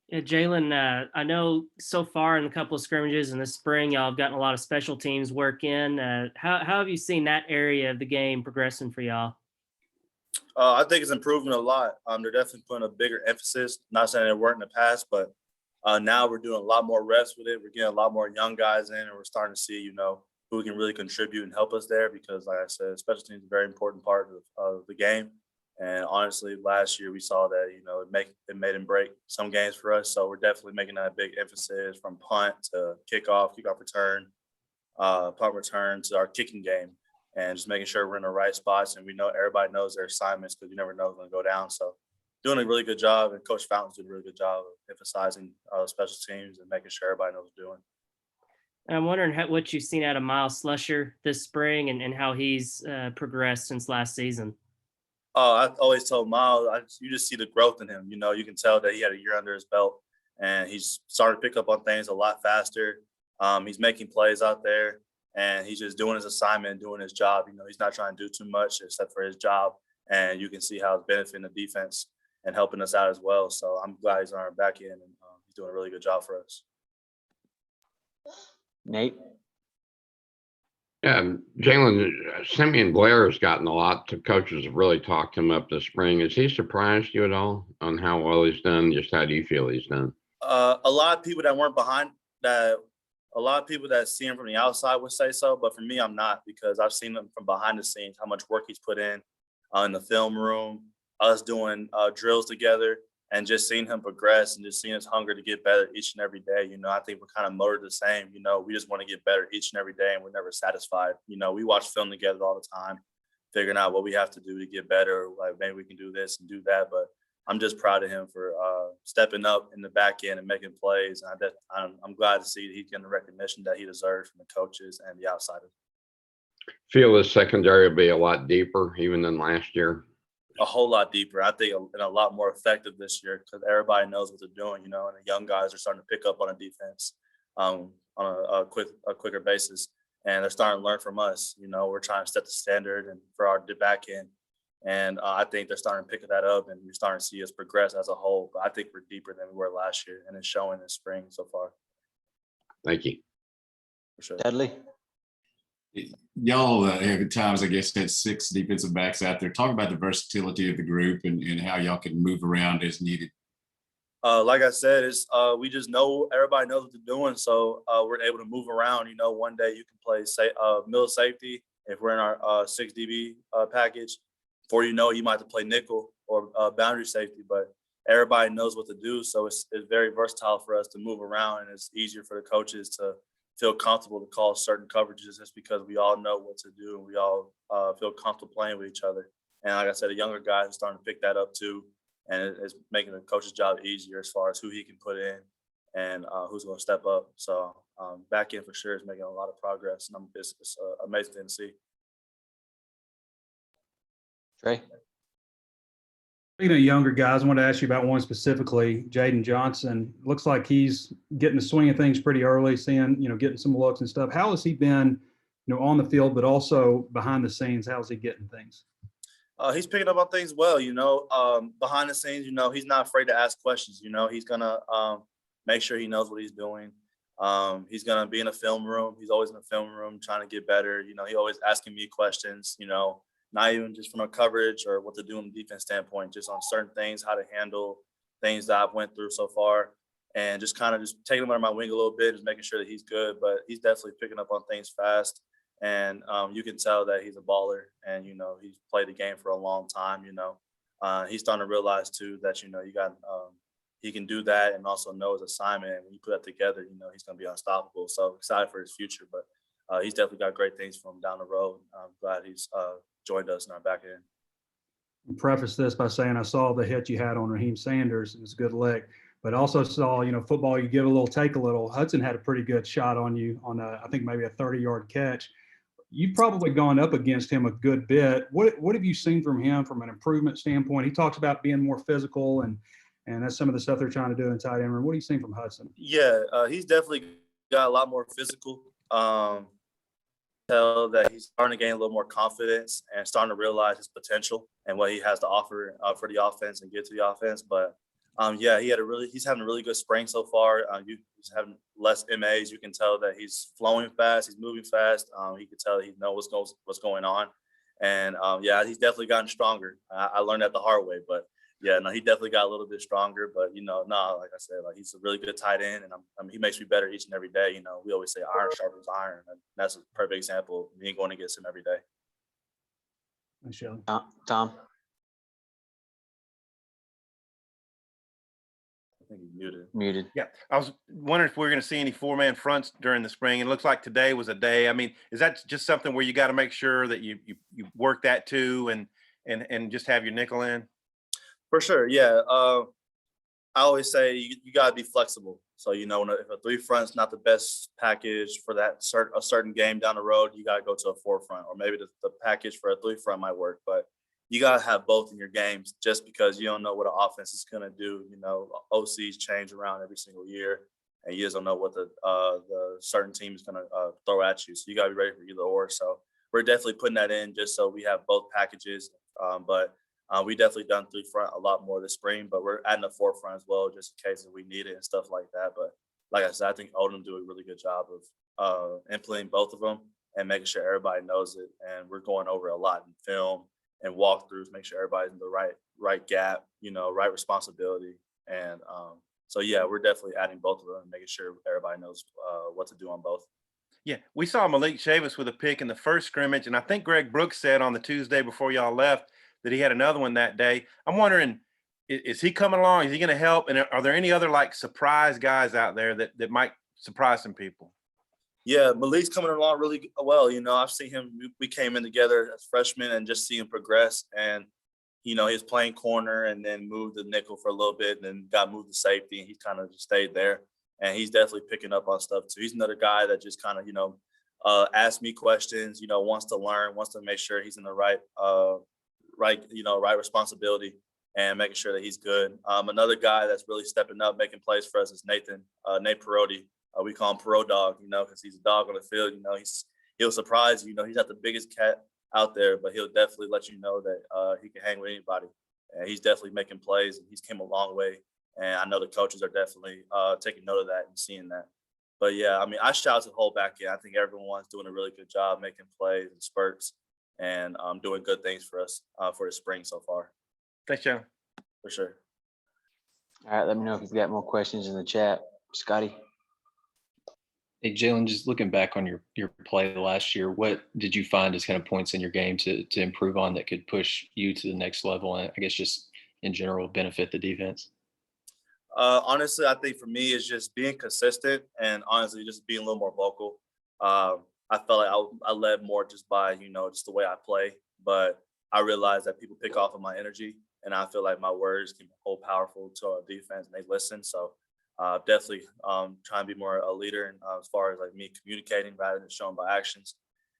Yeah, Jalen, I know so far in a couple of scrimmages in the spring, y'all have gotten a lot of special teams work in. How have you seen that area of the game progressing for y'all? I think it's improving a lot. They're definitely putting a bigger emphasis. Not saying it weren't in the past, but now we're doing a lot more reps with it. We're getting a lot more young guys in, and we're starting to see, who can really contribute and help us there. Because, like I said, special teams is a very important part of the game. And honestly, last year we saw that it made and break some games for us. So we're definitely making that a big emphasis from punt to kickoff return, punt return to our kicking game, and just making sure we're in the right spots and we know everybody knows their assignments because you never know who's going to go down. So doing a really good job, and Coach Fountain's doing a really good job of emphasizing special teams and making sure everybody knows what they're doing. And I'm wondering what you've seen out of Miles Slusher this spring and how he's progressed since last season. I always told Miles, you just see the growth in him. You can tell that he had a year under his belt, and he's starting to pick up on things a lot faster. He's making plays out there, and he's just doing his assignment and doing his job. He's not trying to do too much except for his job, and you can see how it's benefiting the defense and helping us out as well. So I'm glad he's on our back end, and he's doing a really good job for us. Nate? Yeah, Jalen, Simeon Blair has gotten a lot. The coaches have really talked him up this spring. Has he surprised you at all on how well he's done? Just how do you feel he's done? A lot of people that weren't behind that, a lot of people that see him from the outside would say so, but for me, I'm not, because I've seen him from behind the scenes, how much work he's put in the film room, us doing drills together, and just seeing him progress and just seeing his hunger to get better each and every day. I think we're kind of motivated the same. We just want to get better each and every day, and we're never satisfied. We watch film together all the time, figuring out what we have to do to get better. Like, maybe we can do this and do that. But I'm just proud of him for stepping up in the back end and making plays. And I'm glad to see that he's getting the recognition that he deserves from the coaches and the outsiders. Feel the secondary will be a lot deeper even than last year. A whole lot deeper. I think and a lot more effective this year because everybody knows what they're doing, and the young guys are starting to pick up on a defense on a quicker basis, and they're starting to learn from us. We're trying to set the standard and for our back end, and I think they're starting to pick that up, and we're starting to see us progress as a whole. But I think we're deeper than we were last year, and it's showing this spring so far. Thank you. For sure. Dudley? Y'all have at times, I guess, had 6 defensive backs out there. Talk about the versatility of the group and how y'all can move around as needed. Like I said, it's we just know everybody knows what they're doing, so we're able to move around. One day you can play middle safety if we're in our 6 DB package. Before you might have to play nickel or boundary safety, but everybody knows what to do. So it's very versatile for us to move around, and it's easier for the coaches to feel comfortable to call certain coverages just because we all know what to do, and we all feel comfortable playing with each other. And like I said, the younger guys are starting to pick that up too, and it's making the coach's job easier as far as who he can put in and who's going to step up. So back end for sure is making a lot of progress, and it's amazing to see. Trey? Speaking of younger guys, I want to ask you about one specifically, Jaden Johnson. Looks like he's getting the swing of things pretty early, seeing, getting some looks and stuff. How has he been, on the field, but also behind the scenes? How's he getting things? He's picking up on things well, behind the scenes, he's not afraid to ask questions. He's going to make sure he knows what he's doing. He's going to be in a film room. He's always in a film room trying to get better. He always asking me questions, not even just from a coverage or what to do in the defense standpoint, just on certain things, how to handle things that I've went through so far, and just kind of just taking him under my wing a little bit, just making sure that he's good. But he's definitely picking up on things fast, and you can tell that he's a baller, and he's played the game for a long time. He's starting to realize too that you got he can do that and also know his assignment. And when you put that together, he's going to be unstoppable. So excited for his future, but he's definitely got great things for him down the road. I'm glad he's joined us in our back end. I'll preface this by saying I saw the hit you had on Raheem Sanders. It was a good lick, but also saw, football, you give a little, take a little. Hudson had a pretty good shot on you on I think maybe a 30-yard catch. You've probably gone up against him a good bit. What have you seen from him from an improvement standpoint? He talks about being more physical, and that's some of the stuff they're trying to do in tight end room. What do you seen from Hudson? Yeah, he's definitely got a lot more physical. Tell that he's starting to gain a little more confidence and starting to realize his potential and what he has to offer for the offense and get to the offense. But Yeah, he's having a really good spring so far. He's having less MAs. You can tell that he's flowing fast. He's moving fast. He can tell he knows what's going on. And yeah, he's definitely gotten stronger. I learned that the hard way, but yeah, no, he definitely got a little bit stronger. But like I said, like he's a really good tight end, and he makes me better each and every day. We always say iron sharpens iron, and that's a perfect example of me going against him every day. Thanks, Shelly. Tom. I think he's Muted. Yeah, I was wondering if we are going to see any 4-man fronts during the spring. It looks like today was a day. I mean, is that just something where you got to make sure that you work that too, and just have your nickel in? For sure, yeah. I always say you got to be flexible. So if a 3 front's not the best package for a certain game down the road, you got to go to a 4 front, or maybe the package for a 3 front might work, but you got to have both in your games, just because you don't know what an offense is going to do. OCs change around every single year, and you just don't know what the certain team is going to throw at you. So you got to be ready for either or. So we're definitely putting that in just so we have both packages. But we definitely done 3 front a lot more this spring, but we're adding a 4 front as well, just in case if we need it and stuff like that. But like I said, I think Odom do a really good job of implementing both of them and making sure everybody knows it. And we're going over a lot in film and walkthroughs, make sure everybody's in the right gap, right responsibility. And so yeah, we're definitely adding both of them and making sure everybody knows what to do on both. Yeah, we saw Malik Chavis with a pick in the first scrimmage, and I think Greg Brooks said on the Tuesday before y'all left that he had another one that day. I'm wondering, is he coming along? Is he going to help? And are there any other surprise guys out there that might surprise some people? Yeah, Malik's coming along really well. I've seen him. We came in together as freshmen and just see him progress. And, he was playing corner and then moved the nickel for a little bit and then got moved to safety. And he kind of just stayed there. And he's definitely picking up on stuff too. He's another guy that just kind of, asks me questions, wants to learn, wants to make sure he's in the right responsibility and making sure that he's good. Another guy that's really stepping up, making plays for us is Nate Perotti. We call him Perot Dog, because he's a dog on the field. He'll surprise you. He's not the biggest cat out there, but he'll definitely let you know that he can hang with anybody. And he's definitely making plays, and he's came a long way. And I know the coaches are definitely taking note of that and seeing that. But yeah, I shout out to the whole back end. I think everyone's doing a really good job making plays and spurts and doing good things for us for the spring so far. Thanks, Joe. For sure. All right, let me know if you've got more questions in the chat. Scotty. Hey, Jalen, just looking back on your play last year, what did you find as kind of points in your game to improve on that could push you to the next level, and I guess just in general benefit the defense? Honestly, I think for me it's just being consistent and honestly just being a little more vocal. I felt like I led more just by, just the way I play, but I realized that people pick off of my energy, and I feel like my words can hold powerful to our defense and they listen. So definitely trying to be more a leader and as far as me communicating rather than showing by actions,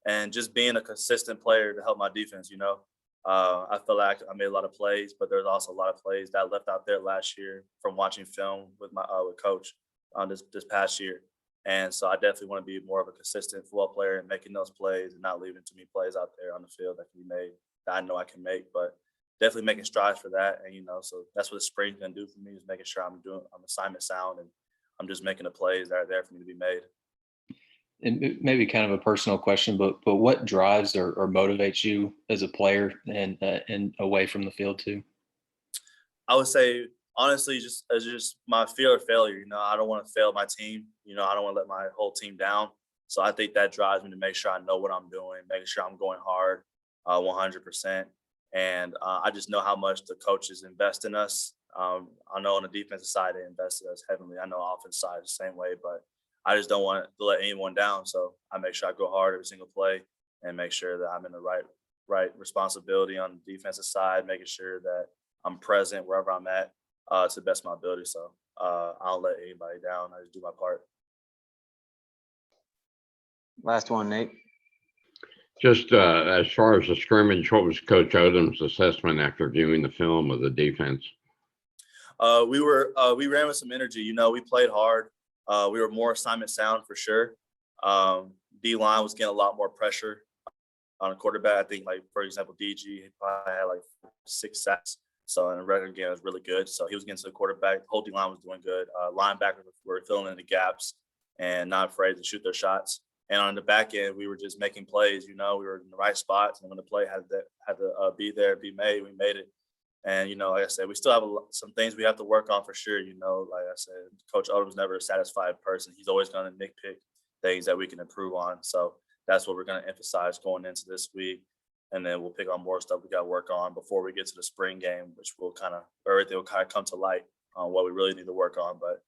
and just being a consistent player to help my defense. I feel like I made a lot of plays, but there's also a lot of plays that I left out there last year from watching film with my with coach this past year. And so I definitely want to be more of a consistent football player and making those plays and not leaving too many plays out there on the field that can be made that I know I can make, but definitely making strides for that. And, so that's what the spring's going to do for me, is making sure I'm assignment sound and I'm just making the plays that are there for me to be made. And maybe kind of a personal question, but what drives or motivates you as a player and away from the field too? I would say, honestly, just my fear of failure. I don't want to fail my team. I don't want to let my whole team down. So I think that drives me to make sure I know what I'm doing, making sure I'm going hard 100%. And I just know how much the coaches invest in us. I know on the defensive side, they invest in us heavily. I know offense side the same way, but I just don't want to let anyone down. So I make sure I go hard every single play and make sure that I'm in the right responsibility on the defensive side, making sure that I'm present wherever I'm at to the best of my ability. So I don't let anybody down. I just do my part. Last one, Nate. Just as far as the scrimmage, what was Coach Odom's assessment after viewing the film of the defense? We ran with some energy. We played hard. We were more assignment sound for sure. D-line was getting a lot more pressure on a quarterback. I think, for example, DG probably had 6 sacks So in the regular game, it was really good. So he was getting to the quarterback. The whole D line was doing good. Linebackers were filling in the gaps and not afraid to shoot their shots. And on the back end, we were just making plays. We were in the right spots, and when the play had to be there, be made, we made it. And like I said, we still have some things we have to work on for sure. Like I said, Coach Odom's never a satisfied person. He's always going to nitpick things that we can improve on. So that's what we're going to emphasize going into this week. And then we'll pick on more stuff we got to work on before we get to the spring game, which everything will kind of come to light on what we really need to work on. But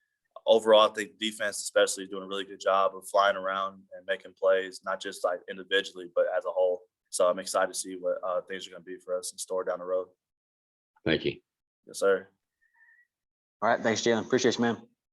overall, I think defense especially is doing a really good job of flying around and making plays, not just like individually, but as a whole. So I'm excited to see what things are going to be for us in store down the road. Thank you. Yes, sir. All right. Thanks, Jalen. Appreciate you, man.